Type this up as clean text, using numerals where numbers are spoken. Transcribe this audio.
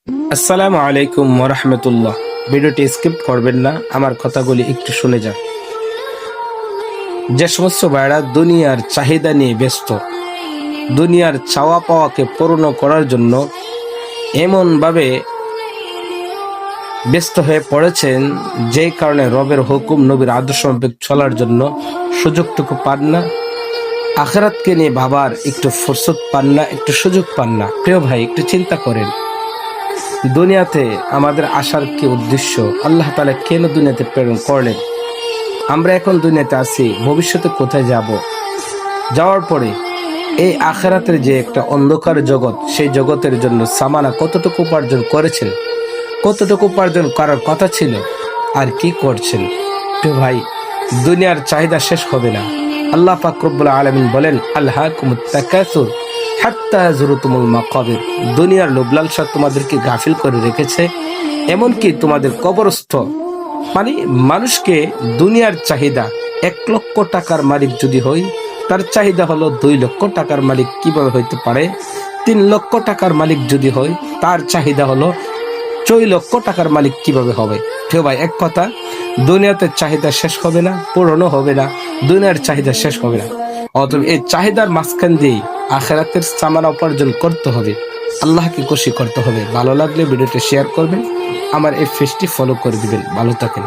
আসসালামু আলাইকুম ওয়া রাহমাতুল্লাহ। ভিডিওটি স্কিপ করবেন না, আমার কথাগুলি একটু শুনে যান। যে সমস্ত ভাইরা দুনিয়ার চাহিদা নিয়ে ব্যস্ত, দুনিয়ার চাওয়া পাওয়াকে পূর্ণ করার জন্য এমনভাবে ব্যস্ত হয়ে পড়েছেন, যে কারণে রবের হুকুম নবীর আদর্শ মোতাবেক চলার জন্য সুযোগটুকু পান না, আখিরাতকে নিয়ে ভাবার একটু ফুরসত পান না, একটু সুযোগ পান না। প্রিয় ভাই, একটু চিন্তা করেন, দুনিয়াতে আমাদের আসার কি উদ্দেশ্য? আল্লাহ তাআলা কেন দুনিয়াতে প্রেরণ করলেন? আমরা এখন দুনিয়াতে আছি, ভবিষ্যতে কোথায় যাব? যাওয়ার পরে এই আখিরাতের যে একটা অন্ধকার জগৎ, সেই জগতের জন্য সামানা কতটুকু উপার্জন করেছেন, কতটুকু উপার্জন করার কথা ছিল, আর কি করছেন? তো ভাই, দুনিয়ার চাহিদা শেষ হবে না। আল্লাহ পাক রব্বুল আলামিন বলেন, আলহাকুমুত তাকাসুর হাত্তা যুরতুমুল মাকাবির। দুনিয়ার লোভ লালসা তোমাদেরকে গাফিল করে রেখেছে, এমনকি তোমাদের কবরস্থ, মানে মানুষকে দুনিয়ার চাহিদা 1,00,000 টাকার মালিক যদি হই, তার চাহিদা হলো 2,00,000 টাকার মালিক কিভাবে হইতে পারে? 3,00,000 টাকার মালিক যদি হয়, তার চাহিদা হলো 4,00,000 টাকার মালিক কিভাবে হবে? ঠিক ভাই, এক কথা, দুনিয়াতে চাহিদা শেষ হবে না, পূরণও হবে না, দুনিয়ার চাহিদা শেষ হবে না। অতএব এই চাহিদার মাঝখান দিয়েই আখিরাতের সামানা উপার্জন করতে হবে, আল্লাহকে খুশি করতে হবে। ভালো লাগলে ভিডিওটি শেয়ার করবেন, আমার এই পেজটি ফলো করে দিবেন। ভালো থাকেন।